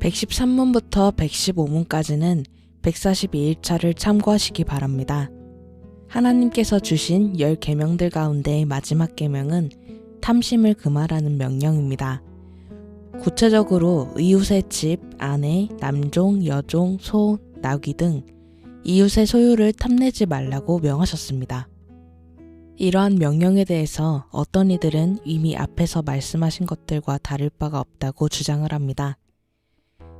113문부터 115문까지는 142일차를 참고하시기 바랍니다. 하나님께서 주신 10계명들 가운데 마지막 계명은 탐심을 금하라는 명령입니다. 구체적으로 이웃의 집, 아내, 남종, 여종, 소, 나귀 등 이웃의 소유를 탐내지 말라고 명하셨습니다. 이러한 명령에 대해서 어떤 이들은 이미 앞에서 말씀하신 것들과 다를 바가 없다고 주장을 합니다.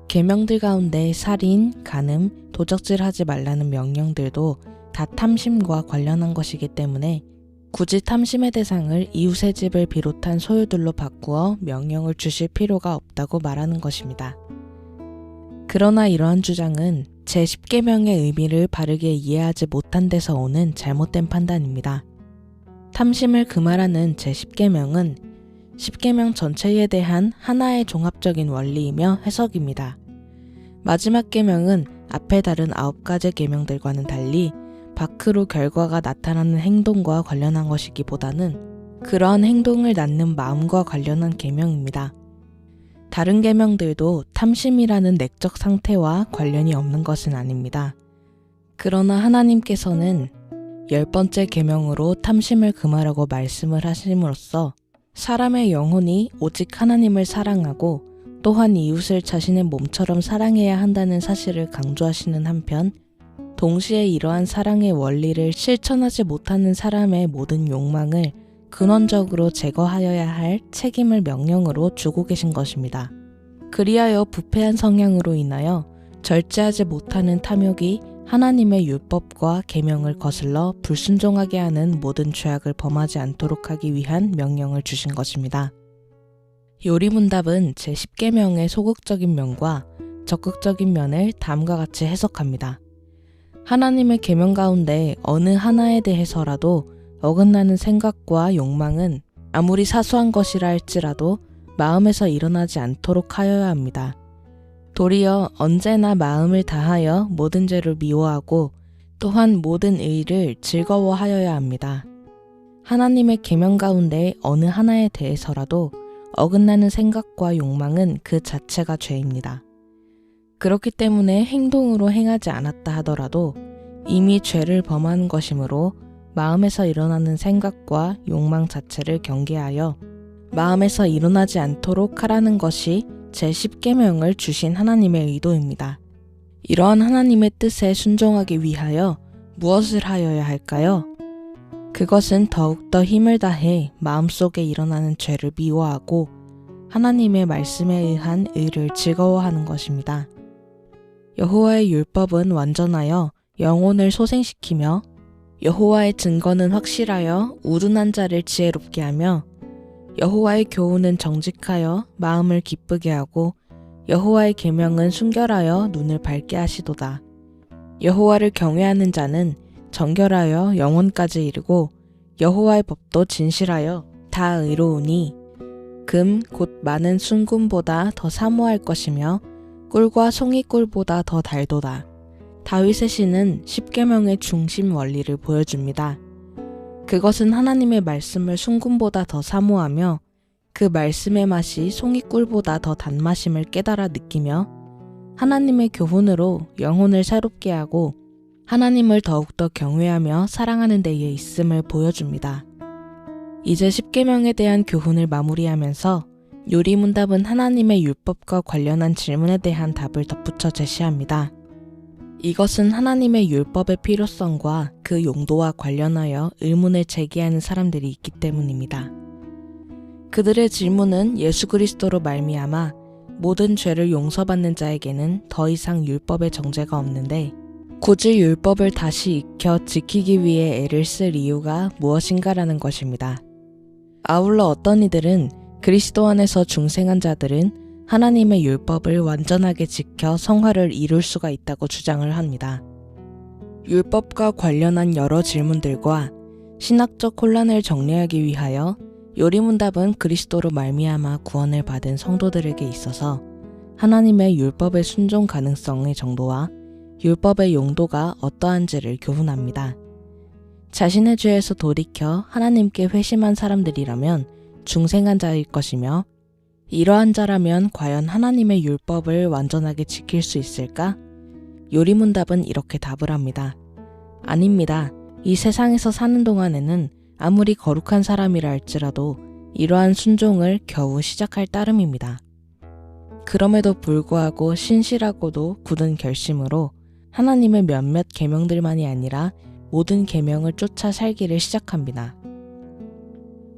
계명들 가운데 살인, 간음, 도적질하지 말라는 명령들도 다 탐심과 관련한 것이기 때문에 굳이 탐심의 대상을 이웃의 집을 비롯한 소유들로 바꾸어 명령을 주실 필요가 없다고 말하는 것입니다. 그러나 이러한 주장은 제10계명의 의미를 바르게 이해하지 못한 데서 오는 잘못된 판단입니다. 탐심을 금하라는 제10계명은 10계명 전체에 대한 하나의 종합적인 원리이며 해석입니다. 마지막 계명은 앞에 다른 9가지 계명들과는 달리 밖으로 결과가 나타나는 행동과 관련한 것이기보다는 그러한 행동을 낳는 마음과 관련한 계명입니다. 다른 계명들도 탐심이라는 내적 상태와 관련이 없는 것은 아닙니다. 그러나 하나님께서는 10번째 계명으로 탐심을 금하라고 말씀을 하심으로써 사람의 영혼이 오직 하나님을 사랑하고 또한 이웃을 자신의 몸처럼 사랑해야 한다는 사실을 강조하시는 한편 동시에 이러한 사랑의 원리를 실천하지 못하는 사람의 모든 욕망을 근원적으로 제거하여야 할 책임을 명령으로 주고 계신 것입니다. 그리하여 부패한 성향으로 인하여 절제하지 못하는 탐욕이 하나님의 율법과 계명을 거슬러 불순종하게 하는 모든 죄악을 범하지 않도록 하기 위한 명령을 주신 것입니다. 요리문답은 제10계명의 소극적인 면과 적극적인 면을 다음과 같이 해석합니다. 하나님의 계명 가운데 어느 하나에 대해서라도 어긋나는 생각과 욕망은 아무리 사소한 것이라 할지라도 마음에서 일어나지 않도록 하여야 합니다. 도리어 언제나 마음을 다하여 모든 죄를 미워하고 또한 모든 의를 즐거워하여야 합니다. 하나님의 계명 가운데 어느 하나에 대해서라도 어긋나는 생각과 욕망은 그 자체가 죄입니다. 그렇기 때문에 행동으로 행하지 않았다 하더라도 이미 죄를 범하는 것이므로 마음에서 일어나는 생각과 욕망 자체를 경계하여 마음에서 일어나지 않도록 하라는 것이 제10계명을 주신 하나님의 의도입니다. 이러한 하나님의 뜻에 순종하기 위하여 무엇을 하여야 할까요? 그것은 더욱더 힘을 다해 마음속에 일어나는 죄를 미워하고 하나님의 말씀에 의한 의를 즐거워하는 것입니다. 여호와의 율법은 완전하여 영혼을 소생시키며 여호와의 증거는 확실하여 우둔한 자를 지혜롭게 하며 여호와의 교훈은 정직하여 마음을 기쁘게 하고 여호와의 계명은 순결하여 눈을 밝게 하시도다. 여호와를 경외하는 자는 정결하여 영혼까지 이르고 여호와의 법도 진실하여 다 의로우니 금 곧 많은 순금보다 더 사모할 것이며 꿀과 송이꿀보다 더 달도다. 다윗의 시는 10계명의 중심 원리를 보여줍니다. 그것은 하나님의 말씀을 순금보다 더 사모하며 그 말씀의 맛이 송이꿀보다 더 단맛임을 깨달아 느끼며 하나님의 교훈으로 영혼을 새롭게 하고 하나님을 더욱더 경외하며 사랑하는 데에 있음을 보여줍니다. 이제 10계명에 대한 교훈을 마무리하면서 요리문답은 하나님의 율법과 관련한 질문에 대한 답을 덧붙여 제시합니다. 이것은 하나님의 율법의 필요성과 그 용도와 관련하여 의문을 제기하는 사람들이 있기 때문입니다. 그들의 질문은 예수 그리스도로 말미암아 모든 죄를 용서받는 자에게는 더 이상 율법의 정죄가 없는데 굳이 율법을 다시 익혀 지키기 위해 애를 쓸 이유가 무엇인가라는 것입니다. 아울러 어떤 이들은 그리스도 안에서 중생한 자들은 하나님의 율법을 완전하게 지켜 성화를 이룰 수가 있다고 주장을 합니다. 율법과 관련한 여러 질문들과 신학적 혼란을 정리하기 위하여 요리문답은 그리스도로 말미암아 구원을 받은 성도들에게 있어서 하나님의 율법의 순종 가능성의 정도와 율법의 용도가 어떠한지를 교훈합니다. 자신의 죄에서 돌이켜 하나님께 회심한 사람들이라면 중생한 자일 것이며 이러한 자라면 과연 하나님의 율법을 완전하게 지킬 수 있을까? 요리문답은 이렇게 답을 합니다. 아닙니다. 이 세상에서 사는 동안에는 아무리 거룩한 사람이라 할지라도 이러한 순종을 겨우 시작할 따름입니다. 그럼에도 불구하고 신실하고도 굳은 결심으로 하나님의 몇몇 계명들만이 아니라 모든 계명을 쫓아 살기를 시작합니다.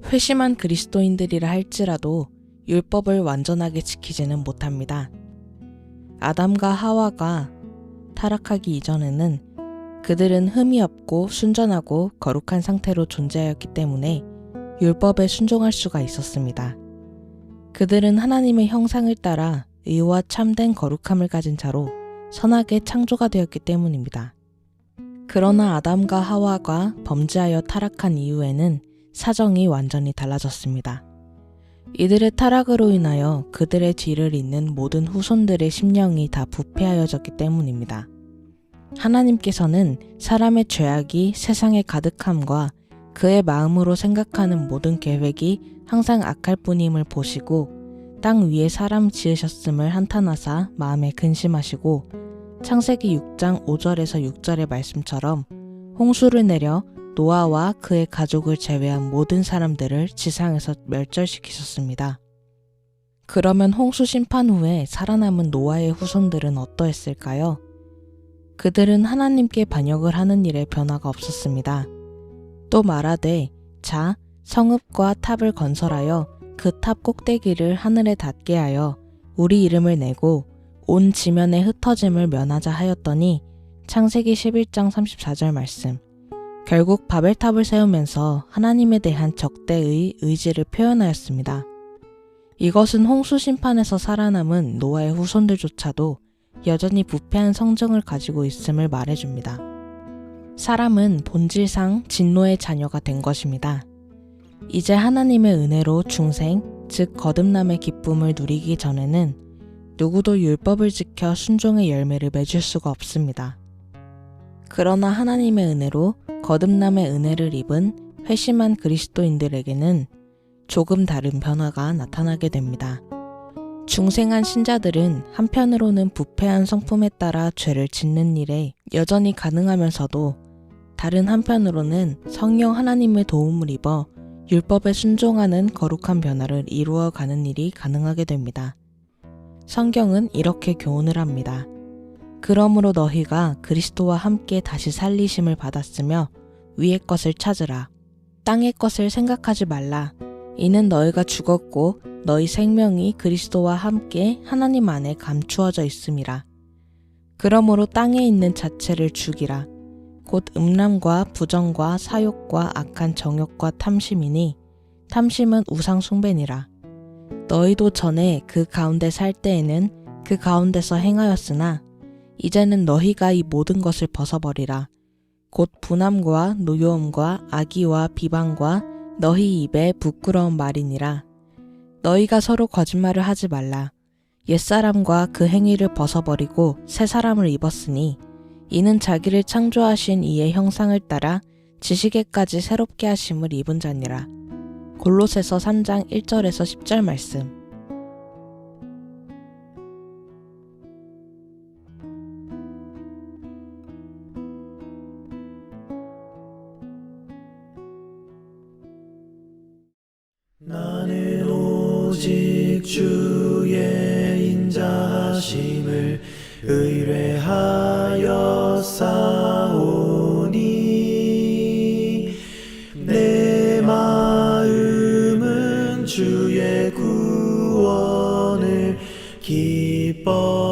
회심한 그리스도인들이라 할지라도 율법을 완전하게 지키지는 못합니다. 아담과 하와가 타락하기 이전에는 그들은 흠이 없고 순전하고 거룩한 상태로 존재하였기 때문에 율법에 순종할 수가 있었습니다. 그들은 하나님의 형상을 따라 의와 참된 거룩함을 가진 자로 선하게 창조가 되었기 때문입니다. 그러나 아담과 하와가 범죄하여 타락한 이후에는 사정이 완전히 달라졌습니다. 이들의 타락으로 인하여 그들의 뒤를 잇는 모든 후손들의 심령이 다 부패하여졌기 때문입니다. 하나님께서는 사람의 죄악이 세상에 가득함과 그의 마음으로 생각하는 모든 계획이 항상 악할 뿐임을 보시고 땅 위에 사람 지으셨음을 한탄하사 마음에 근심하시고 창세기 6장 5절에서 6절의 말씀처럼 홍수를 내려 노아와 그의 가족을 제외한 모든 사람들을 지상에서 멸절시키셨습니다. 그러면 홍수 심판 후에 살아남은 노아의 후손들은 어떠했을까요? 그들은 하나님께 반역을 하는 일에 변화가 없었습니다. 또 말하되 자 성읍과 탑을 건설하여 그 탑 꼭대기를 하늘에 닿게 하여 우리 이름을 내고 온 지면의 흩어짐을 면하자 하였더니 창세기 11장 34절 말씀. 결국 바벨탑을 세우면서 하나님에 대한 적대의 의지를 표현하였습니다. 이것은 홍수 심판에서 살아남은 노아의 후손들조차도 여전히 부패한 성정을 가지고 있음을 말해줍니다. 사람은 본질상 진노의 자녀가 된 것입니다. 이제 하나님의 은혜로 중생, 즉 거듭남의 기쁨을 누리기 전에는 누구도 율법을 지켜 순종의 열매를 맺을 수가 없습니다. 그러나 하나님의 은혜로 거듭남의 은혜를 입은 회심한 그리스도인들에게는 조금 다른 변화가 나타나게 됩니다. 중생한 신자들은 한편으로는 부패한 성품에 따라 죄를 짓는 일에 여전히 가능하면서도 다른 한편으로는 성령 하나님의 도움을 입어 율법에 순종하는 거룩한 변화를 이루어가는 일이 가능하게 됩니다. 성경은 이렇게 교훈을 합니다. 그러므로 너희가 그리스도와 함께 다시 살리심을 받았으며 위의 것을 찾으라. 땅의 것을 생각하지 말라. 이는 너희가 죽었고 너희 생명이 그리스도와 함께 하나님 안에 감추어져 있음이라. 그러므로 땅에 있는 자체를 죽이라. 곧 음란과 부정과 사욕과 악한 정욕과 탐심이니 탐심은 우상 숭배니라. 너희도 전에 그 가운데 살 때에는 그 가운데서 행하였으나 이제는 너희가 이 모든 것을 벗어버리라. 곧 분함과 노여움과 악의와 비방과 너희 입에 부끄러운 말이니라. 너희가 서로 거짓말을 하지 말라. 옛사람과 그 행위를 벗어버리고 새 사람을 입었으니 이는 자기를 창조하신 이의 형상을 따라 지식에까지 새롭게 하심을 입은 자니라. 골로새서 3장 1절에서 10절 말씀. 나는 오직 주의 인자하심을 의뢰하여 싸우니 내 마음은 주의 구원을 기뻐